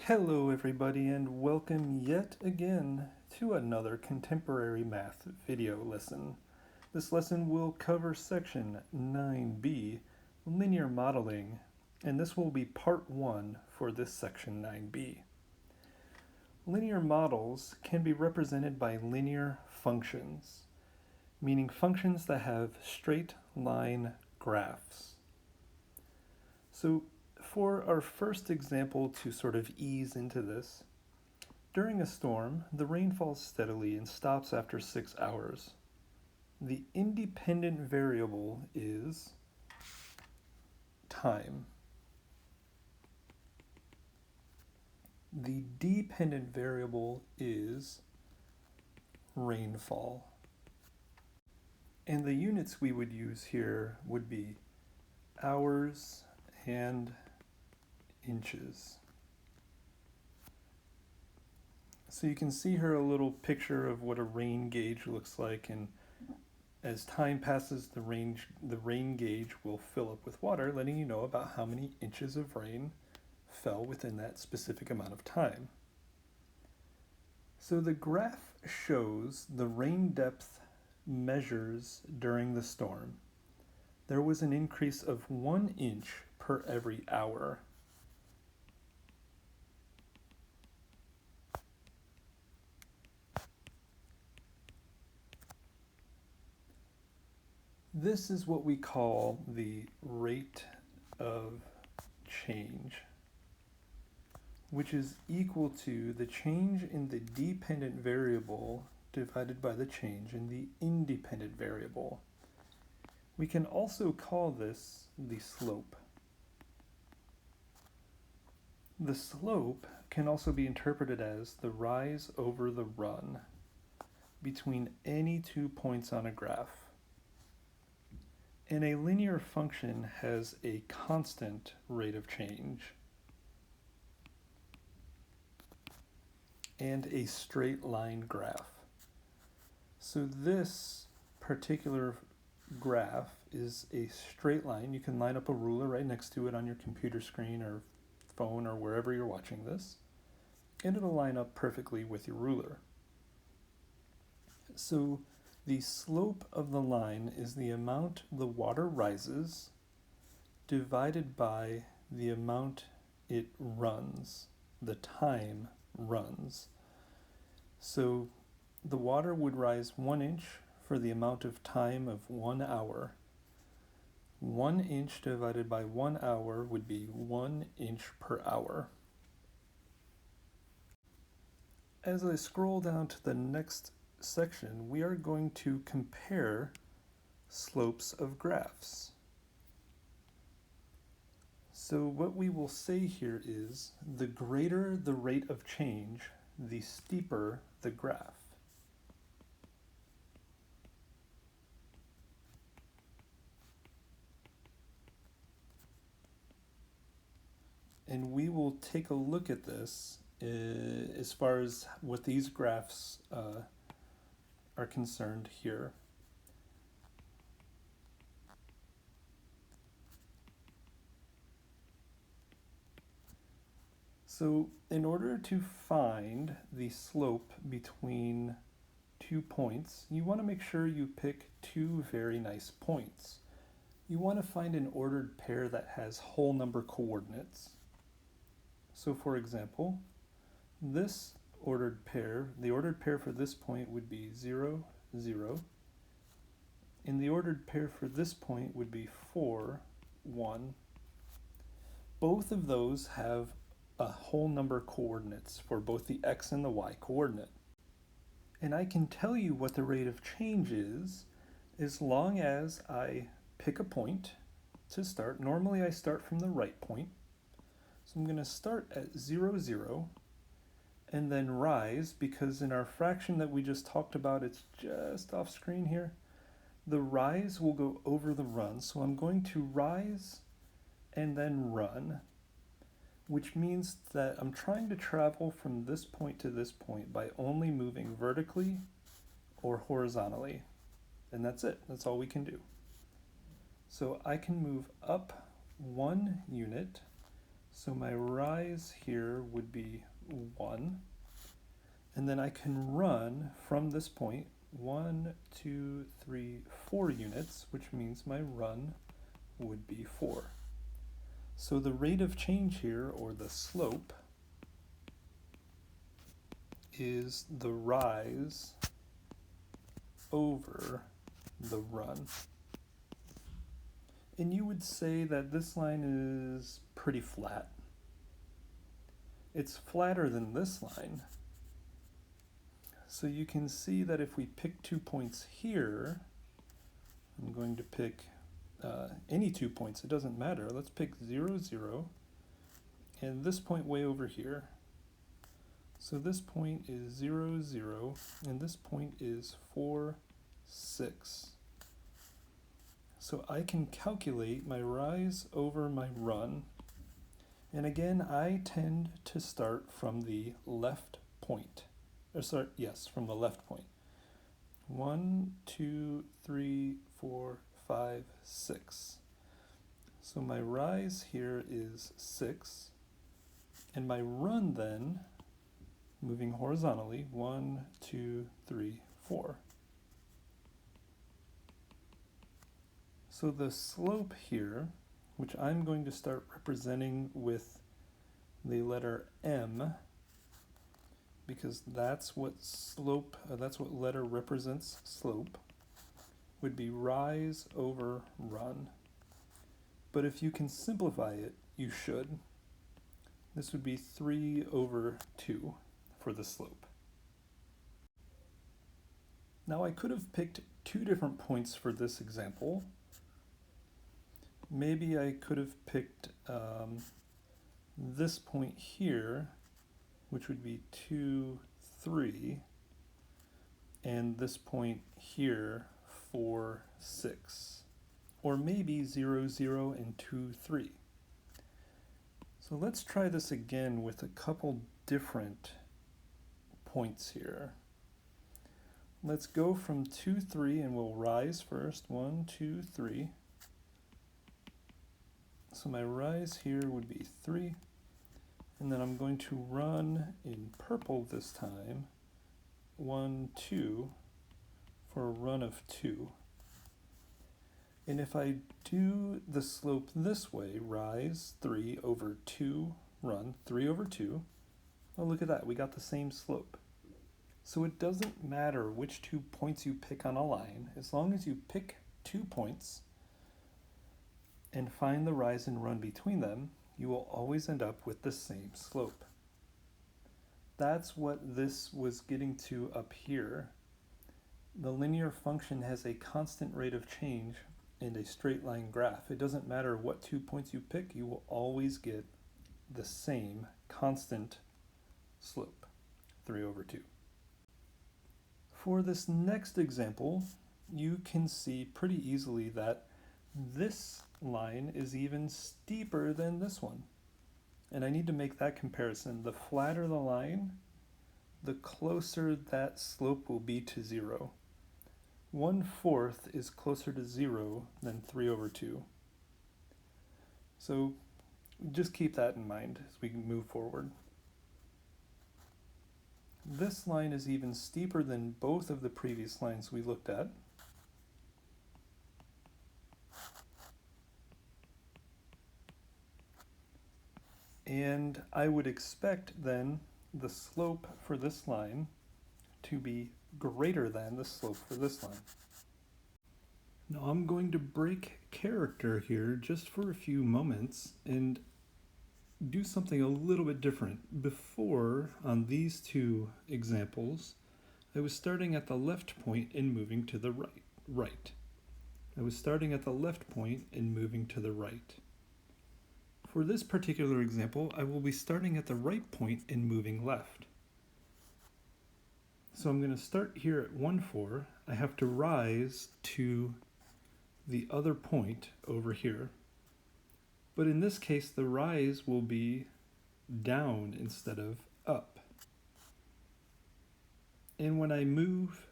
Hello, everybody, and welcome yet again to another contemporary math video lesson. This lesson will cover section 9b, linear modeling, and this will be part 1 for this section 9b. Linear models can be represented by linear functions, meaning functions that have straight line graphs. So for our first example to sort of ease into this, during a storm, the rain falls steadily and stops after 6 hours. The independent variable is time. The dependent variable is rainfall. And the units we would use here would be hours and inches. So you can see here a little picture of what a rain gauge looks like, and as time passes, the rain gauge will fill up with water, letting you know about how many inches of rain fell within that specific amount of time. So the graph shows the rain depth measures during the storm. There was an increase of 1 inch per every hour. This is what we call the rate of change, which is equal to the change in the dependent variable divided by the change in the independent variable. We can also call this the slope. The slope can also be interpreted as the rise over the run between any 2 points on a graph. And a linear function has a constant rate of change and a straight line graph. So this particular graph is a straight line. You can line up a ruler right next to it on your computer screen or phone or wherever you're watching this, and it'll line up perfectly with your ruler. So the slope of the line is the amount the water rises divided by the amount it runs, the time runs. So the water would rise 1 inch for the amount of time of 1 hour. 1 inch divided by 1 hour would be 1 inch per hour. As I scroll down to the next section, we are going to compare slopes of graphs. So what we will say here is the greater the rate of change, the steeper the graph. And we will take a look at this as far as what these graphs are concerned here. So in order to find the slope between 2 points, you want to make sure you pick 2 very nice points. You want to find an ordered pair that has whole number coordinates. So for example, this ordered pair, the ordered pair for this point would be 0, 0, and the ordered pair for this point would be 4, 1. Both of those have a whole number coordinates for both the x and the y coordinate. And I can tell you what the rate of change is as long as I pick a point to start. Normally I start from the right point. So I'm going to start at 0, 0, and then rise, because in our fraction that we just talked about, it's just off screen here. The rise will go over the run. So I'm going to rise and then run, which means that I'm trying to travel from this point to this point by only moving vertically or horizontally. And that's it. That's all we can do. So I can move up 1 unit. So my rise here would be 1. And then I can run from this point 1, 2, 3, 4 units, which means my run would be 4. So the rate of change here, or the slope, is the rise over the run. And you would say that this line is pretty flat. It's flatter than this line. So you can see that if we pick 2 points here, I'm going to pick any 2 points, it doesn't matter. Let's pick 0, 0, and this point way over here. So this point is 0, 0, and this point is 4, 6. So I can calculate my rise over my run. And again, I tend to start from the left point. From the left point. 1, 2, 3, 4, 5, 6. So my rise here is 6. And my run then, moving horizontally, 1, 2, 3, 4. So the slope here, which I'm going to start representing with the letter M, because that's what letter represents slope, would be rise over run. But if you can simplify it, you should. This would be 3 over 2 for the slope. Now I could have picked 2 different points for this example. Maybe I could have picked this point here, which would be 2, 3, and this point here, 4, 6, or maybe 0, 0, and 2, 3. So let's try this again with a couple different points here. Let's go from 2, 3, and we'll rise first. 1, 2, 3. So my rise here would be 3. And then I'm going to run in purple this time, 1, 2, for a run of 2. And if I do the slope this way, rise 3 over 2, run 3 over 2, well, look at that, we got the same slope. So it doesn't matter which 2 points you pick on a line, as long as you pick 2 points and find the rise and run between them, you will always end up with the same slope. That's what this was getting to up here. The linear function has a constant rate of change and a straight line graph. It doesn't matter what 2 points you pick, you will always get the same constant slope, 3 over 2. For this next example, you can see pretty easily that this line is even steeper than this one. And I need to make that comparison. The flatter the line, the closer that slope will be to 0. 1/4 is closer to 0 than 3 over 2. So just keep that in mind as we move forward. This line is even steeper than both of the previous lines we looked at. And I would expect then the slope for this line to be greater than the slope for this line. Now I'm going to break character here just for a few moments and do something a little bit different. Before, on these 2 examples, I was starting at the left point and moving to the right. I was starting at the left point and moving to the right. For this particular example, I will be starting at the right point and moving left. So I'm going to start here at 1/4. I have to rise to the other point over here. But in this case, the rise will be down instead of up. And when I move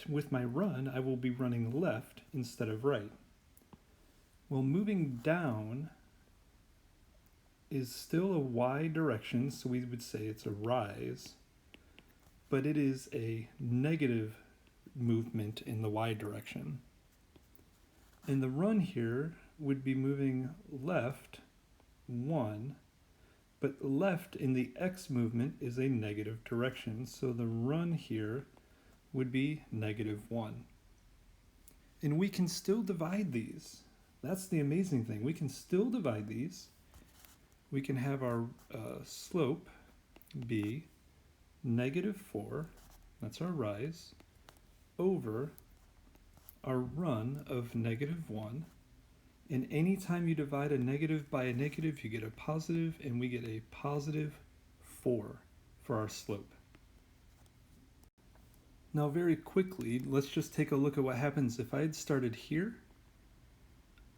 with my run, I will be running left instead of right. Well, moving down is still a y direction, so we would say it's a rise, but it is a negative movement in the y direction. And the run here would be moving left 1, but left in the x movement is a negative direction, so the run here would be -1. And we can still divide these. That's the amazing thing. We can still divide these. We can have our slope be -4, that's our rise, over our run of -1. And anytime you divide a negative by a negative, you get a positive, and we get a +4 for our slope. Now very quickly, let's just take a look at what happens if I had started here.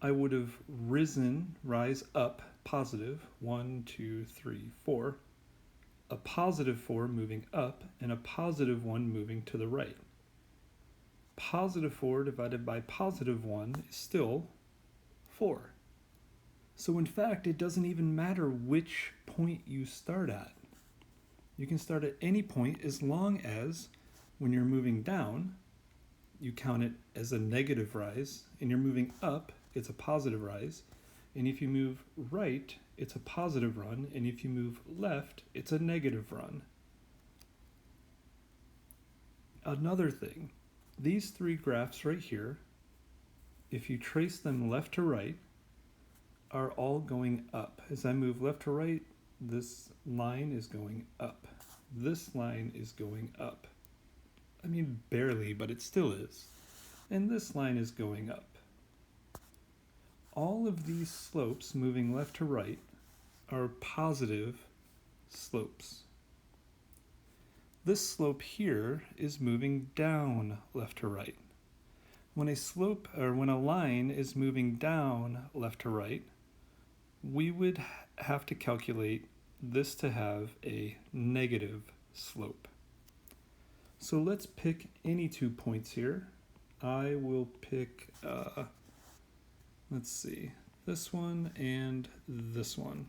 I would have rise up, positive, 1, 2, 3, 4, a +4 moving up, and a +1 moving to the right. +4 divided by +1 is still 4. So in fact, it doesn't even matter which point you start at. You can start at any point as long as when you're moving down, you count it as a negative rise, and you're moving up, it's a positive rise. And if you move right, it's a positive run, and if you move left, it's a negative run. Another thing, these three graphs right here, if you trace them left to right, are all going up. As I move left to right, this line is going up. This line is going up. I mean, barely, but it still is. And this line is going up. All of these slopes moving left to right are positive slopes. This slope here is moving down left to right. When a line is moving down left to right, we would have to calculate this to have a negative slope. So let's pick any 2 points here. I will pick, let's see, this one and this one.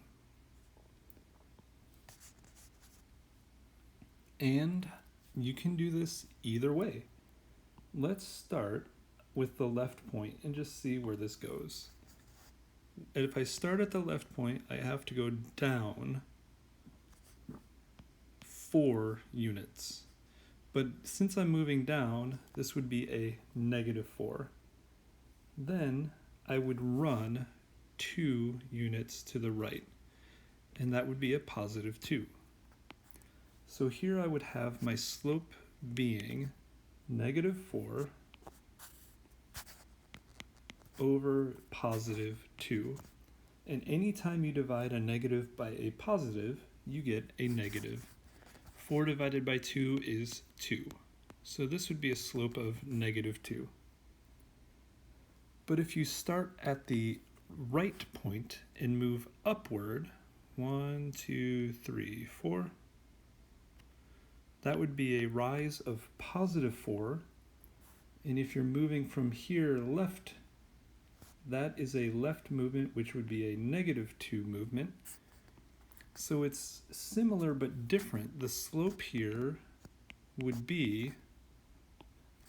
And you can do this either way. Let's start with the left point and just see where this goes. And if I start at the left point, I have to go down 4 units. But since I'm moving down, this would be a -4. Then I would run 2 units to the right, and that would be a +2. So here I would have my slope being -4 over +2. And anytime you divide a negative by a positive, you get a negative. 4 divided by 2 is 2. So this would be a slope of -2. But if you start at the right point and move upward, 1, 2, 3, 4, that would be a rise of +4. And if you're moving from here left, that is a left movement, which would be a -2 movement. So it's similar but different. The slope here would be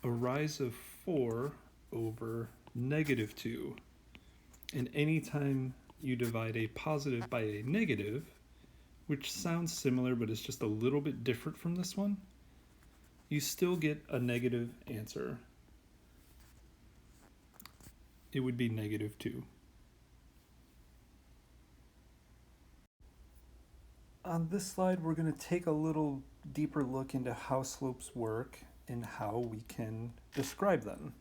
a rise of 4 over -2. And anytime you divide a positive by a negative, which sounds similar but is just a little bit different from this one, you still get a negative answer. It would be -2. On this slide, we're going to take a little deeper look into how slopes work and how we can describe them.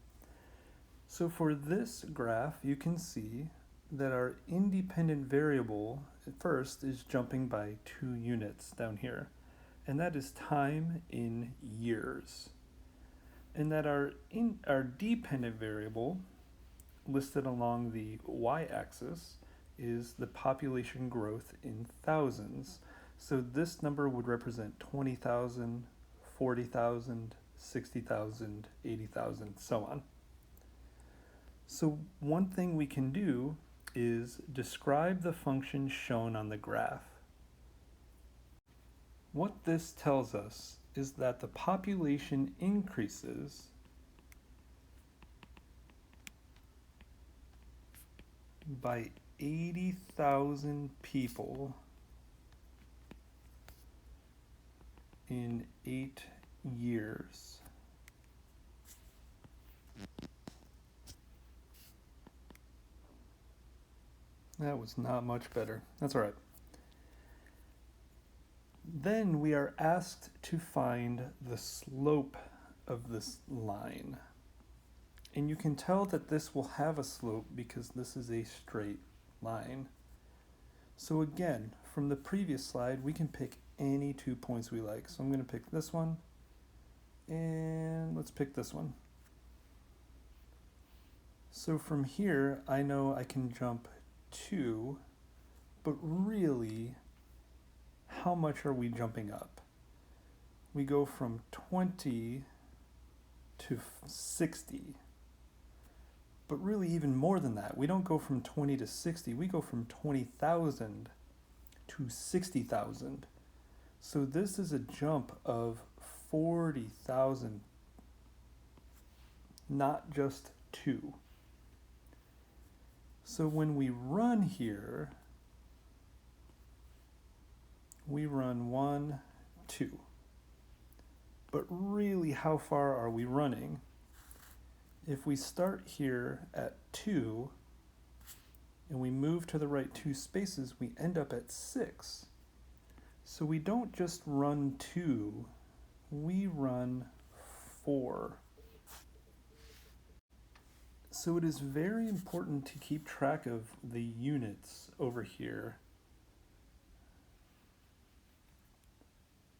So for this graph, you can see that our independent variable at first is jumping by 2 units down here, and that is time in years. And that our dependent variable listed along the y-axis is the population growth in thousands. So this number would represent 20,000, 40,000, 60,000, 80,000, so on. So one thing we can do is describe the function shown on the graph. What this tells us is that the population increases by 80,000 people in 8 years. That was not much better. That's all right. Then we are asked to find the slope of this line. And you can tell that this will have a slope because this is a straight line. So again, from the previous slide, we can pick any 2 points we like. So I'm going to pick this one, and let's pick this one. So from here, I know I can jump 2, but really, how much are we jumping up? We go from 20 to 60. But really even more than that. We don't go from 20 to 60. We go from 20,000 to 60,000. So this is a jump of 40,000, not just 2. So when we run here, we run 1, 2. But really, how far are we running? If we start here at 2 and we move to the right 2 spaces, we end up at 6. So we don't just run 2, we run 4. So it is very important to keep track of the units over here.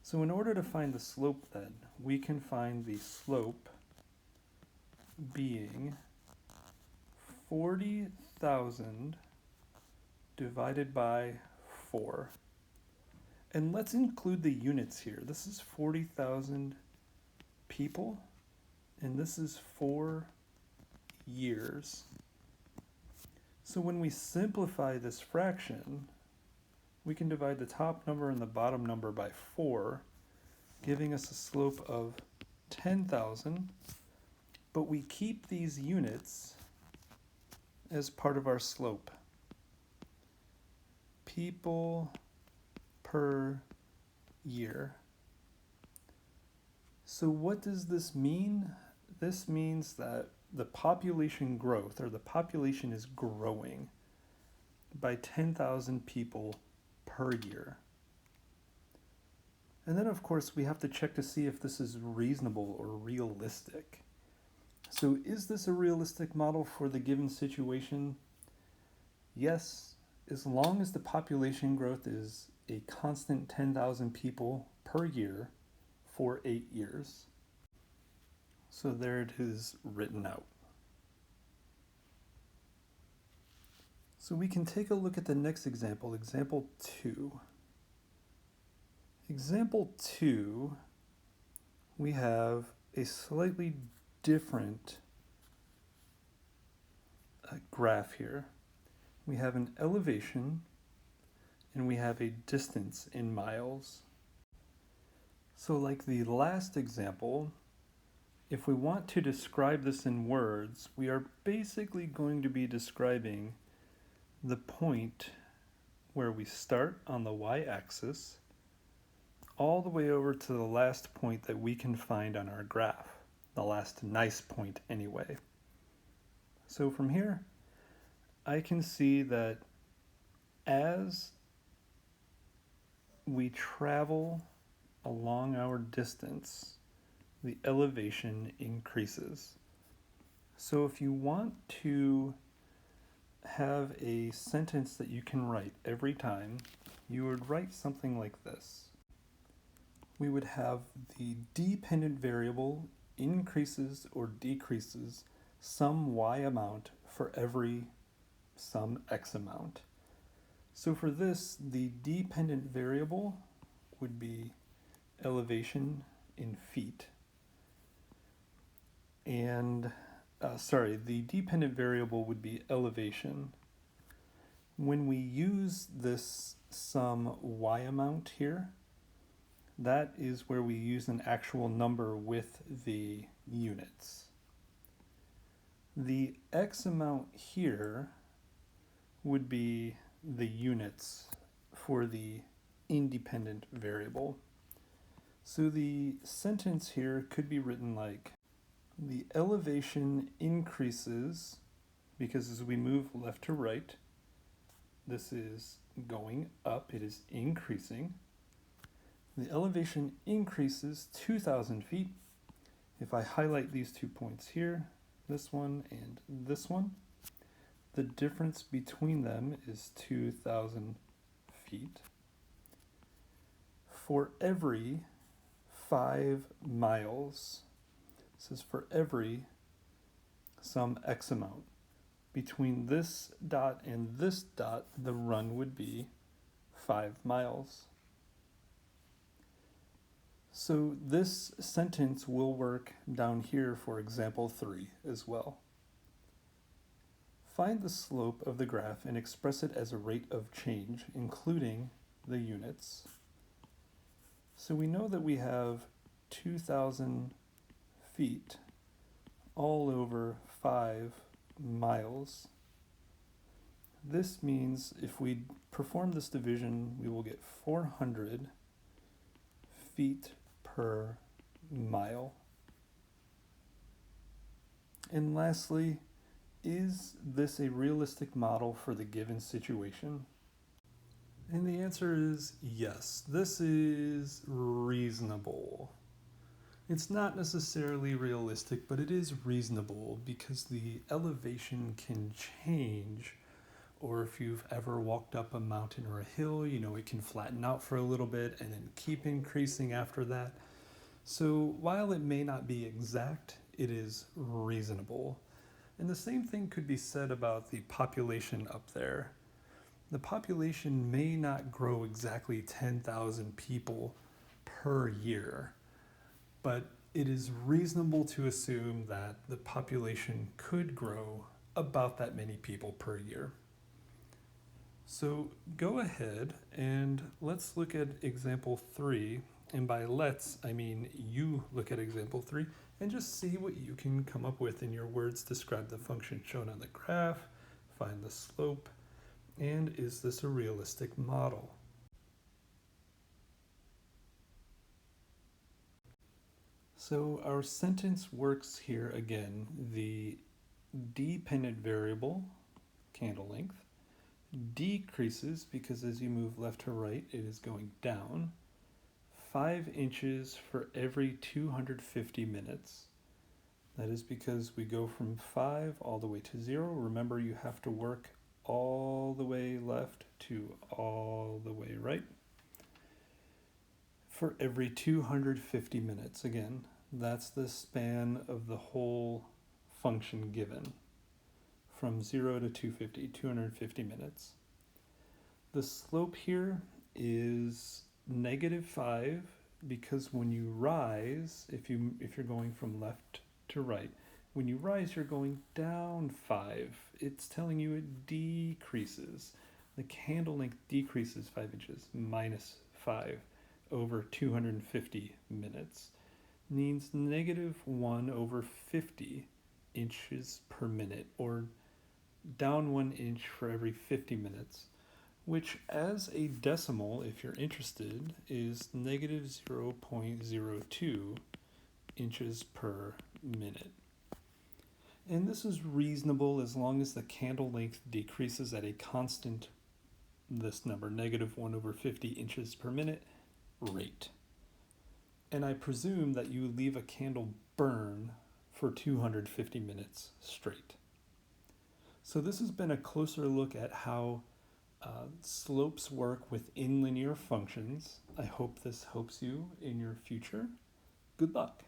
So in order to find the slope then, we can find the slope being 40,000 divided by 4. And let's include the units here. This is 40,000 people, and this is 4 years. So when we simplify this fraction, we can divide the top number and the bottom number by 4, giving us a slope of 10,000. But we keep these units as part of our slope. People per year. So what does this mean? This means that the population growth, or the population is growing by 10,000 people per year. And then of course we have to check to see if this is reasonable or realistic. So is this a realistic model for the given situation? Yes, as long as the population growth is a constant 10,000 people per year for 8 years. So there it is written out. So we can take a look at the next example, example 2. Example 2, we have a slightly different graph here. We have an elevation and we have a distance in miles. So like the last example, if we want to describe this in words, we are basically going to be describing the point where we start on the y-axis all the way over to the last point that we can find on our graph. The last nice point anyway. So from here, I can see that as we travel along our distance, the elevation increases. So if you want to have a sentence that you can write every time, you would write something like this. We would have the dependent variable increases or decreases some y amount for every some x amount. So for this, the dependent variable would be elevation in feet. And, the dependent variable would be elevation. When we use this sum y amount here, that is where we use an actual number with the units. The x amount here would be the units for the independent variable. So the sentence here could be written like, the elevation increases because as we move left to right, this is going up, it is increasing. The elevation increases 2,000 feet. If I highlight these 2 points here, this one and this one, the difference between them is 2,000 feet. For every 5 miles, this is for every some x amount. Between this dot and this dot, the run would be 5 miles. So this sentence will work down here for example 3 as well. Find the slope of the graph and express it as a rate of change, including the units. So we know that we have 2,000 feet all over 5 miles. This means if we perform this division, we will get 400 feet per mile. And lastly, is this a realistic model for the given situation? And the answer is yes, this is reasonable. It's not necessarily realistic, but it is reasonable because the elevation can change. Or if you've ever walked up a mountain or a hill, you know, it can flatten out for a little bit and then keep increasing after that. So while it may not be exact, it is reasonable. And the same thing could be said about the population up there. The population may not grow exactly 10,000 people per year, but it is reasonable to assume that the population could grow about that many people per year. So go ahead and let's look at example 3. And by let's, I mean you look at example 3 and just see what you can come up with in your words. Describe the function shown on the graph, find the slope, and is this a realistic model? So our sentence works here again. The dependent variable, candle length, decreases because as you move left to right, it is going down 5 inches for every 250 minutes. That is because we go from 5 all the way to 0. Remember, you have to work all the way left to all the way right. For every 250 minutes, again, that's the span of the whole function given. From 0 to 250, 250 minutes. The slope here is -5 because when you rise, if you're going from left to right, when you rise you're going down 5. It's telling you it decreases. The candle length decreases 5 inches, -5 over 250 minutes. Means -1 over 50 inches per minute, or down 1 inch for every 50 minutes, which as a decimal, if you're interested, is -0.02 inches per minute. And this is reasonable as long as the candle length decreases at a constant, this number, -1 over 50 inches per minute rate. And I presume that you leave a candle burn for 250 minutes straight. So this has been a closer look at how slopes work within linear functions. I hope this helps you in your future. Good luck.